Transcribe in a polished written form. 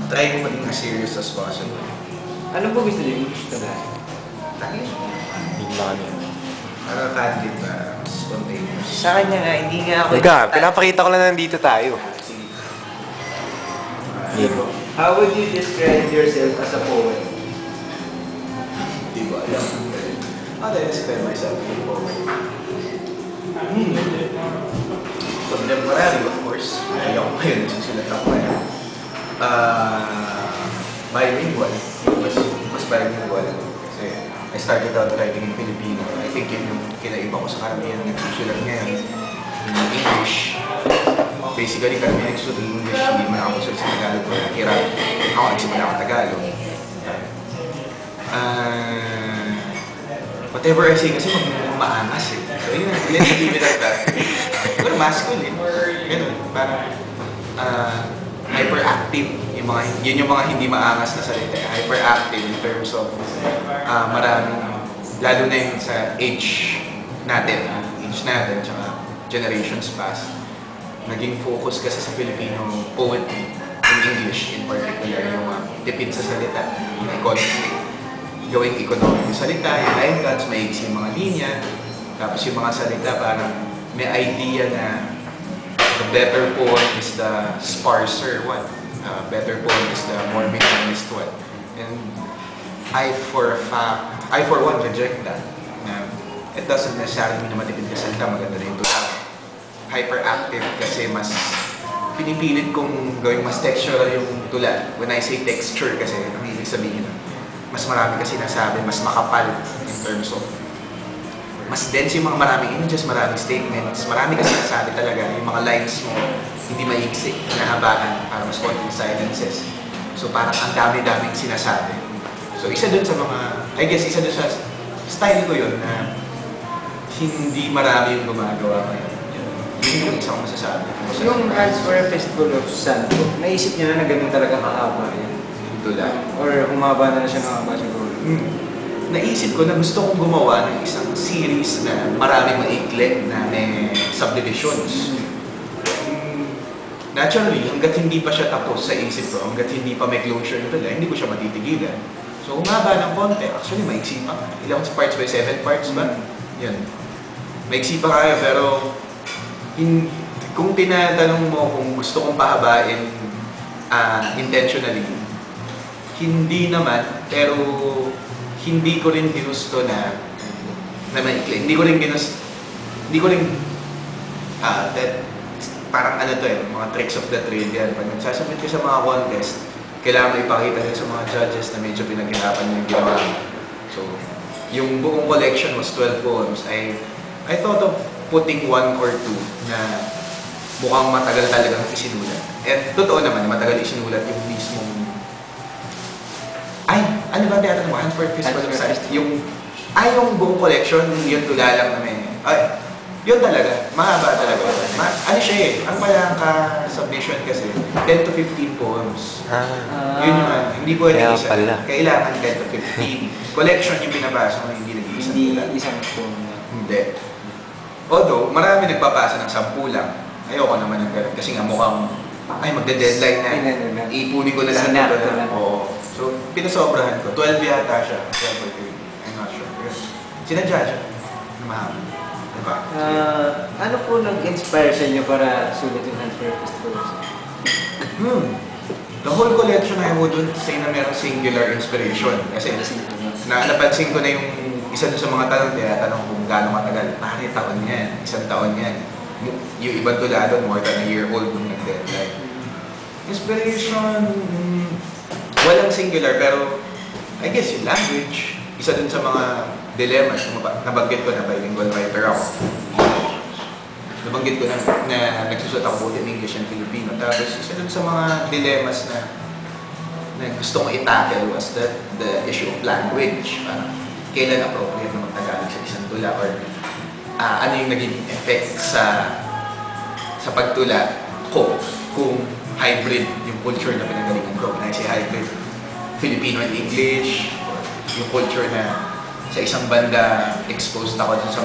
try mo maging as serious as possible. Ano po gusto niyo? Gusto na? Tayo. Money. Para candid ba? Spontaneous. Sa kanya nga, hindi nga ako... Teka, pinapakita ko lang nandito tayo. Sige. How would you describe yourself as a poet? Di ba alam? How do I describe myself as a poet? Contemporary, of course. Ayaw ko ngayon, nagsusulat ako ngayon. Bilingual. Mas bilingual. Kasi I started out writing in Filipino. I think yun yung kinaiba ko sa karamihan ng nagsusulat ngayon. In English. Basically, karamihan nagsusulat in English. Hindi man ako sulat sa Tagalog. Hirap. Ako nagsimula ako Tagalog. Whatever I say kasi maangas eh. So yun, let's leave it at that. Pero masculine. Ganun. Parang hyperactive. Yun yung mga hindi maangas na salita. Hyperactive in terms of maraming, lalo na yung sa age natin, tsaka generations past. Naging focus kasi sa Filipino poetry, in English in particular, yung tipid sa salita, yung economy. Gawing economic yung salita, yung line cuts, may yung mga linya, tapos yung mga salita parang may idea na the better poem is the sparser one. Better poem is the more minimalist one. And I for one reject that. It doesn't necessarily mean na matipid ka salita, maganda rin ito. Hyperactive kasi mas pinipilit kong gawing mas textural yung tula. When I say texture kasi, ang ibig sabihin mas marami kasi nasabi, mas makapal in terms of mas dense yung mga maraming images, maraming statements, marami kasi nasabi talaga. Yung mga lines mo, hindi maiksik, hinahabaan para mas konting silences. So parang ang dami-daming sinasabi. So isa dun sa mga, I guess isa dun sa style ko yun na hindi marami yung gumagawa ngayon. Yun yung isa kong masasabi. Yung Arts for a Festival of Sun, naisip niya na ganun talaga kahaba yun? Tula. Or humaba na siya ng haba siguro? Naisip ko na gusto kong gumawa ng isang series na maraming maikli na may subdivisions. Naturally, hanggat hindi pa siya tapos sa isip ko, hanggat hindi pa may closure nito lang, hindi ko siya matitigilan. So, humaba ng konti. Actually, maiksi pa. Ilang parts ba? 7 parts ba? Yan. Maiksi pa kaya, pero kung tinatanong mo kung gusto kong pahabain intentionally, hindi naman, pero hindi ko rin ginusto na maikli. Hindi ko rin parang ano to mga tricks of the trade yan. Pag nagsasubmit ko sa mga contest, kailangan mo ipakita rin sa mga judges na medyo pinaghirapan yung ginawa. So, yung buong collection was 12 poems. I thought of putting 1 or 2 na mukhang matagal talagang isinulat. At totoo naman, matagal isinulat yung mismong ano ba tiyatan mo? Hands for Festival of Science? Yung buong collection, yun tula lang na may... Yun talaga. Mahaba talaga. Ano siya eh? Ang pala ka-submission kasi, 10 to 15 poems. Yun yung hindi pwede isa. Kailangan 10 to 15. Collection yung pinabasa mo, hindi nag-iisang tula. Hindi isang poem. Hindi. Although, marami nagpapasa ng 10 lang. Ayoko naman ng ganun. Kasi nga mukhang, magde-deadline na. Ipunin ko na lahat ng tula. Oo. So, pinasobrahan ko. 12 yata siya. I'm not sure. Sinadya siya. Mahal. Diba? Ano po nag-inspire sa inyo para sulat yung Hands for a Festival? The whole collection I wouldn't say na merong singular inspiration. Kasi napansin ko na yung isa doon sa mga tanong, tanong kung gaano matagal. Pare, taon yan. Isang taon yan. Yung ibang tula doon, more than a year old nung nag-deadline. Inspiration... Walang singular, pero I guess yung language, isa dun sa mga dilemmas, nabanggit ko na bilingual writer ako. Nabanggit ko na nagsusulat ako both in English and Filipino. Tapos isa dun sa mga dilemmas na gusto kong i-tackle was the issue of language. Parang kailan appropriate na magtagalog sa isang tula or ano yung naging effect sa pagtula ko kung hybrid yung culture na pinagalingan ko. When I say hybrid, Filipino and English, or yung culture na sa isang banda exposed ako dun sa mga